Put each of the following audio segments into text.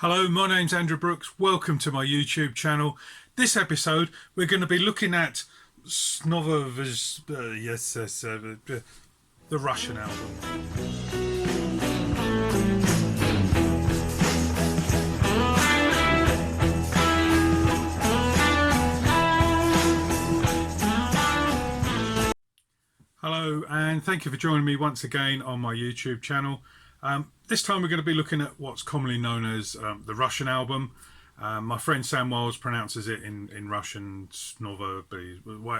Hello, my name's Andrew Brooks. Welcome to my YouTube channel. This episode, we're going to be looking at the Russian album. Hello, and thank you for joining me once again on my YouTube channel. This time we're going to be looking at what's commonly known as the Russian album. My friend Sam Wiles pronounces it in Russian, Snova,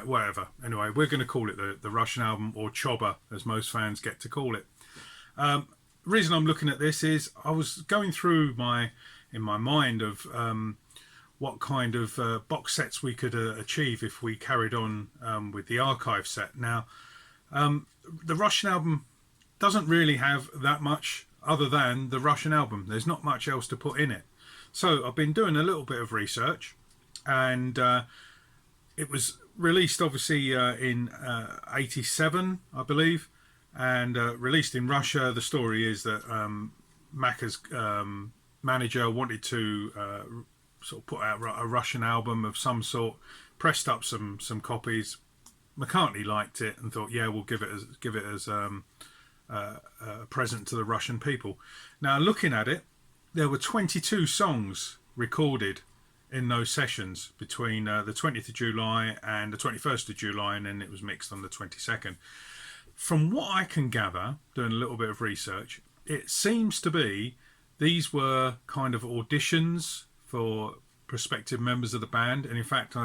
whatever. Anyway, we're going to call it the Russian album, or Choba, as most fans get to call it. The reason I'm looking at this is I was going through in my mind of what kind of box sets we could achieve if we carried on with the archive set. Now, the Russian album doesn't really have that much other than the Russian album. There's not much else to put in it. So I've been doing a little bit of research, and it was released obviously in 87, I believe, and released in Russia. The story is that Macca's manager wanted to sort of put out a Russian album of some sort, pressed up some copies. McCartney liked it and thought, yeah, we'll give it as a present to the Russian people. Now, looking at it, there were 22 songs recorded in those sessions between the 20th of July and the 21st of July, and then it was mixed on the 22nd. From what I can gather, doing a little bit of research, it seems to be these were kind of auditions for prospective members of the band, and in fact,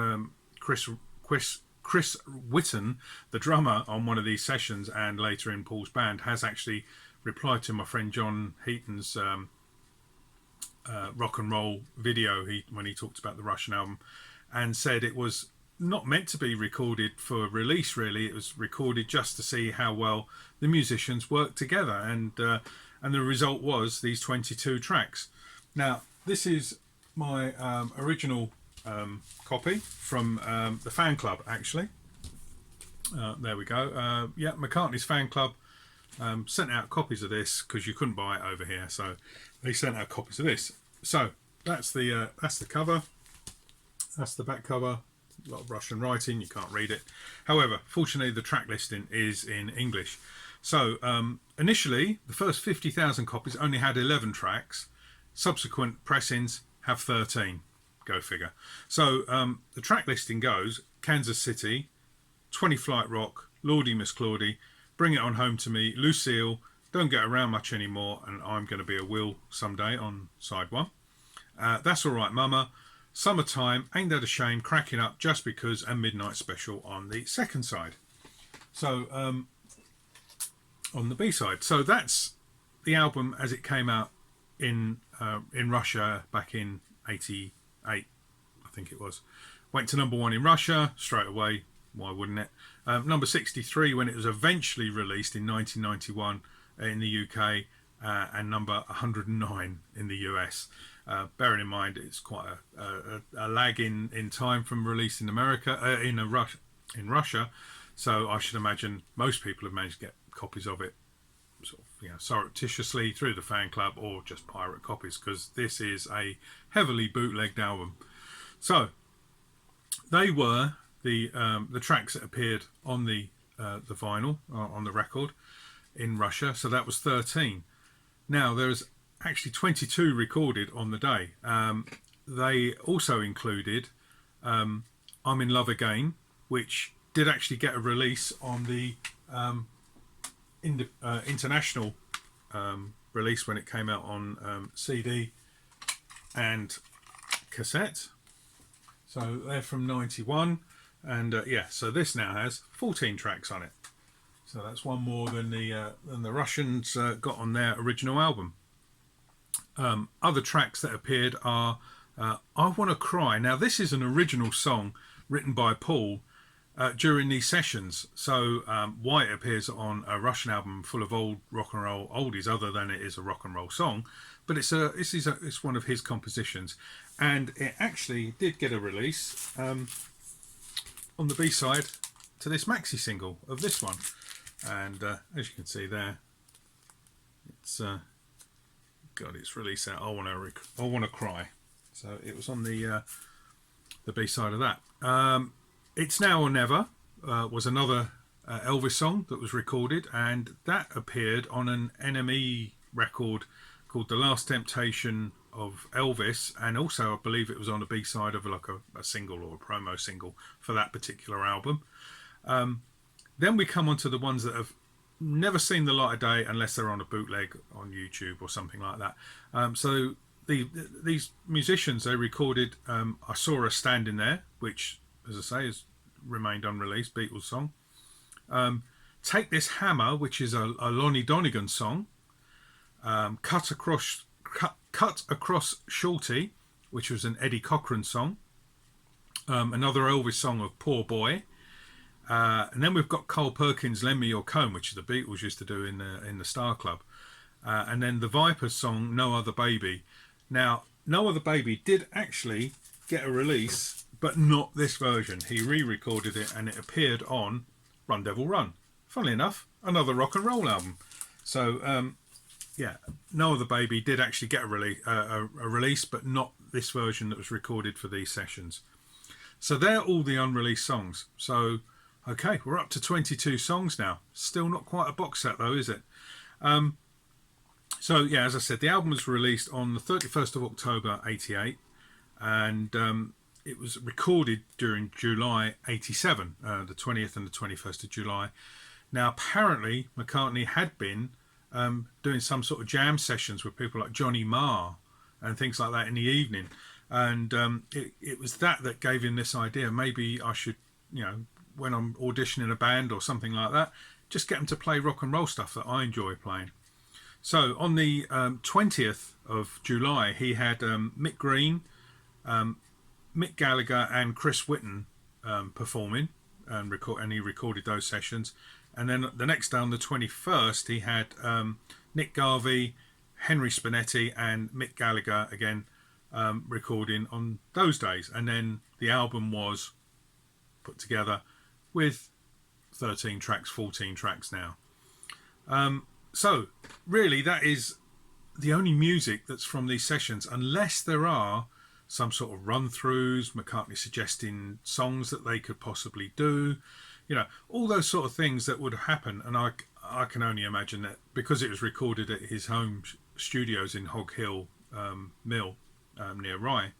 Chris Whitten, the drummer on one of these sessions and later in Paul's band, has actually replied to my friend John Heaton's rock and roll video when he talked about the Russian album, and said it was not meant to be recorded for release. Really, it was recorded just to see how well the musicians worked together, and the result was these 22 tracks. Now, this is my original copy from the fan club, actually. There we go. Yeah, McCartney's fan club sent out copies of this because you couldn't buy it over here, so they sent out copies of this. So that's the cover. That's the back cover. A lot of Russian writing, you can't read it. However, fortunately, the track listing is in English. So initially, the first 50,000 copies only had 11 tracks. Subsequent pressings have 13. Go figure. So the track listing goes: Kansas City, 20 Flight Rock, Lordy Miss Claudie, Bring It On Home to Me, Lucille, Don't Get Around Much Anymore, and I'm Gonna Be a Will Someday on side 1. That's Alright Mama, Summertime, Ain't That a Shame, Cracking Up, Just Because, and Midnight Special on the second side. So on the B side. So that's the album as it came out in Russia back in 88, I think it was. Went to number 1 in Russia straight away. Why wouldn't it? Number 63 when it was eventually released in 1991 in the UK, and number 109 in the US. Bearing in mind it's quite a lag in time from release in America, in Russia. So I should imagine most people have managed to get copies of it sort of, surreptitiously through the fan club or just pirate copies, because this is a heavily bootlegged album. So they were the tracks that appeared on the vinyl, on the record in Russia. So that was 13. Now there's actually 22 recorded on the day. They also included I'm in Love Again, which did actually get a release on the international release when it came out on CD and cassette. So they're from 91, and so this now has 14 tracks on it. So that's one more than the Russians got on their original album. Other tracks that appeared are I Wanna Cry. Now this is an original song written by Paul during these sessions. So why it appears on a Russian album full of old rock and roll oldies, other than it is a rock and roll song, but it's one of his compositions, and it actually did get a release on the B-side to this maxi single of this one, and as you can see there, it's God, it's released out. I want to cry. So it was on the B-side of that. It's Now or Never was another Elvis song that was recorded, and that appeared on an NME record called The Last Temptation of Elvis, and also I believe it was on a B-side of like a single or a promo single for that particular album. Then we come on to the ones that have never seen the light of day unless they're on a bootleg on YouTube or something like that. So these musicians, they recorded I Saw Her Standing There, which, as I say, has remained unreleased, Beatles song. Take This Hammer, which is a Lonnie Donegan song. Cut Across Shorty, which was an Eddie Cochran song. Another Elvis song of Poor Boy. And then we've got Cole Perkins' Lend Me Your Comb, which the Beatles used to do in the Star Club. And then the Vipers song No Other Baby. Now, No Other Baby did actually get a release, but not this version. He re-recorded it and it appeared on Run Devil Run. Funnily enough, another rock and roll album. So, yeah, No Other Baby did actually get a release, but not this version that was recorded for these sessions. So they're all the unreleased songs. So, okay, we're up to 22 songs now. Still not quite a box set though, is it? So yeah, as I said, the album was released on the 31st of October 88, and it was recorded during July 87, the 20th and the 21st of July. Now apparently McCartney had been doing some sort of jam sessions with people like Johnny Marr and things like that in the evening, and it was that gave him this idea. Maybe I should, when I'm auditioning a band or something like that, just get them to play rock and roll stuff that I enjoy playing. So on the 20th of July, he had Mick Green, Mick Gallagher and Chris Whitten performing, and he recorded those sessions. And then the next day, on the 21st, he had Nick Garvey, Henry Spinetti and Mick Gallagher again recording on those days. And then the album was put together with 13 tracks, 14 tracks now. So really that is the only music that's from these sessions, unless there are some sort of run-throughs, McCartney suggesting songs that they could possibly do, all those sort of things that would happen. And I can only imagine that because it was recorded at his home studios in Hog Hill Mill near Rye,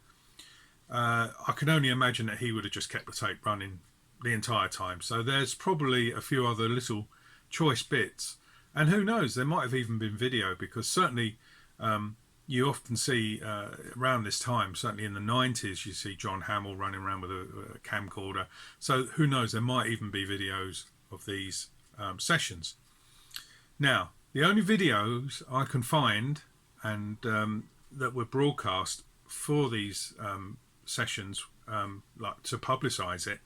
I can only imagine that he would have just kept the tape running the entire time. So there's probably a few other little choice bits, and who knows, there might have even been video, because certainly you often see around this time, certainly in the 90s, you see John Hamill running around with a camcorder. So who knows, there might even be videos of these sessions. Now, the only videos I can find and that were broadcast for these sessions, like to publicise it,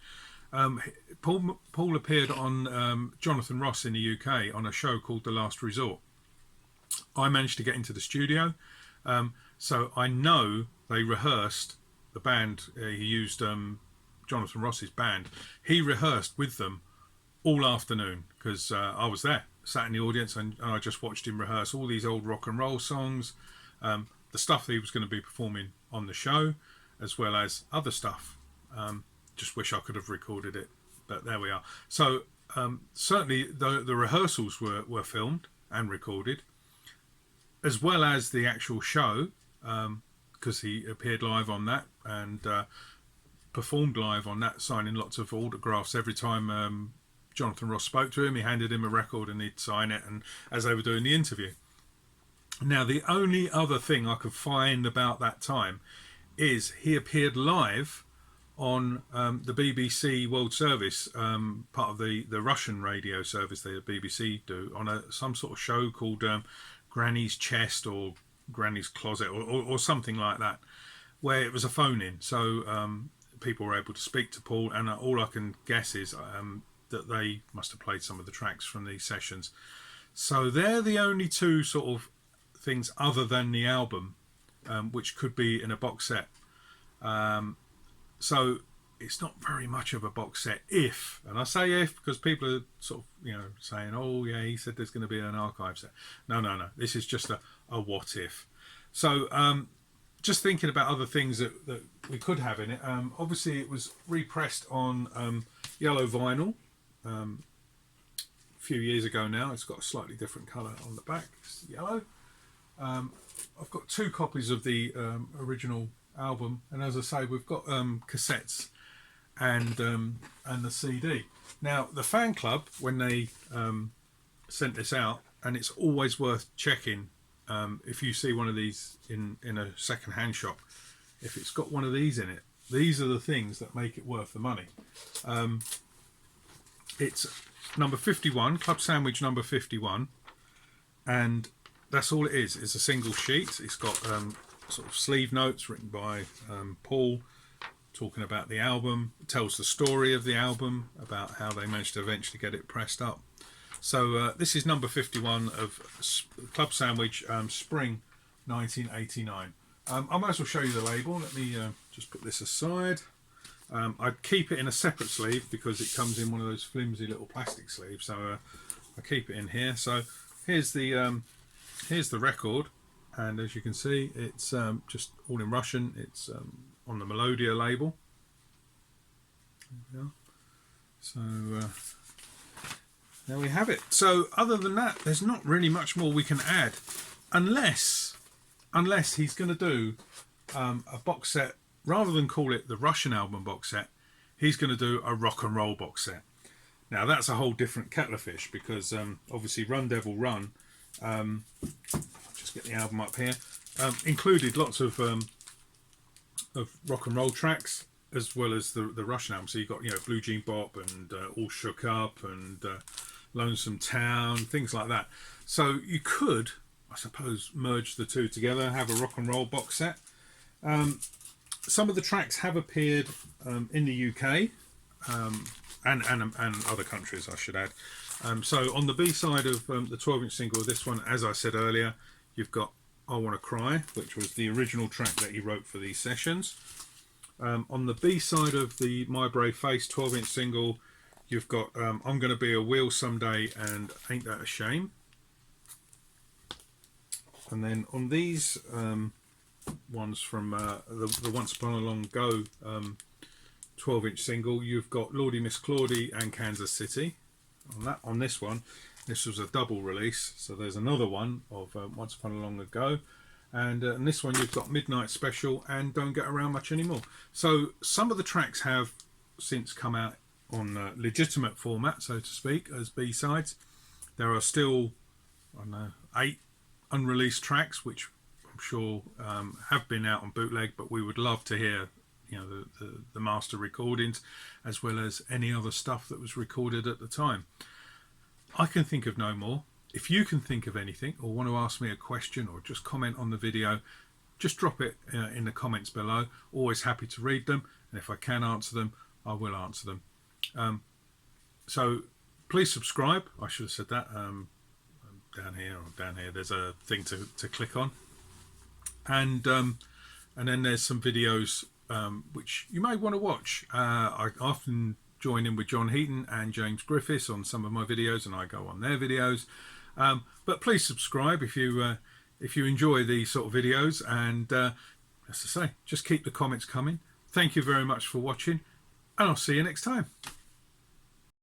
Paul appeared on Jonathan Ross in the UK on a show called The Last Resort. I managed to get into the studio, so I know they rehearsed the band. He used Jonathan Ross's band. He rehearsed with them all afternoon, because I was there, sat in the audience, and I just watched him rehearse all these old rock and roll songs, the stuff that he was going to be performing on the show, as well as other stuff. Just wish I could have recorded it, but there we are. So certainly the rehearsals were filmed and recorded, as well as the actual show, because he appeared live on that and performed live on that, signing lots of autographs every time Jonathan Ross spoke to him. He handed him a record and he'd sign it, and as they were doing the interview. Now, the only other thing I could find about that time is he appeared live on the BBC World Service, part of the Russian radio service the BBC do, on some sort of show called Granny's Chest or Granny's Closet or something like that, where it was a phone-in. So people were able to speak to Paul, and all I can guess is that they must have played some of the tracks from these sessions. So they're the only two sort of things other than the album which could be in a box set. So it's not very much of a box set if, and I say if because people are sort of, saying, oh yeah, he said there's going to be an archive set. No. This is just a what if. So just thinking about other things that we could have in it. Obviously, it was repressed on yellow vinyl a few years ago now. It's got a slightly different colour on the back. It's yellow. I've got 2 copies of the original album, and as I say, we've got cassettes and the CD. Now, the fan club, when they sent this out, and it's always worth checking if you see one of these in a second-hand shop, if it's got one of these in it, these are the things that make it worth the money. It's number 51, Club Sandwich number 51, and that's all it is. It's a single sheet. It's got sort of sleeve notes written by Paul, talking about the album. It tells the story of the album, about how they managed to eventually get it pressed up. So this is number 51 of Club Sandwich, Spring 1989. I might as well show you the label. Let me just put this aside. I'd keep it in a separate sleeve because it comes in one of those flimsy little plastic sleeves. So I keep it in here. So here's the record, and as you can see, it's just all in Russian. It's on the Melodia label. There we are. So there we have it. So other than that, there's not really much more we can add, unless he's going to do a box set. Rather than call it the Russian album box set, he's going to do a rock and roll box set. Now that's a whole different kettle of fish, because obviously Run Devil Run, I'll just get the album up here, included lots of rock and roll tracks, as well as the Russian album. So you've got, Blue Jean Bop and All Shook Up and Lonesome Town, things like that. So you could, I suppose, merge the two together, have a rock and roll box set. Some of the tracks have appeared in the UK and other countries, I should add. So on the B side of the 12-inch single, this one, as I said earlier, you've got I Wanna Cry, which was the original track that he wrote for these sessions. On the B side of the My Brave Face 12-inch single, you've got I'm Gonna Be a Wheel Someday and Ain't That a Shame. And then on these ones from the Once Upon a Long Ago 12-inch single, you've got Lordy Miss Claudie and Kansas City. On this one, this was a double release, so there's another one of Once Upon a Long Ago, and in this one you've got Midnight Special and Don't Get Around Much Anymore. So some of the tracks have since come out on legitimate format, so to speak, as B-sides. There are still, I don't know, 8 unreleased tracks which I'm sure have been out on bootleg, but we would love to hear the master recordings, as well as any other stuff that was recorded at the time. I can think of no more. If you can think of anything, or want to ask me a question, or just comment on the video, just drop it in the comments below. Always happy to read them, and if I can answer them, I will answer them. So please subscribe. I should have said that. Down here there's a thing to click on, and then there's some videos which you may want to watch. I often join in with John Heaton and James Griffiths on some of my videos, and I go on their videos. But please subscribe if you enjoy these sort of videos, and as I say, just keep the comments coming. Thank you very much for watching, and I'll see you next time.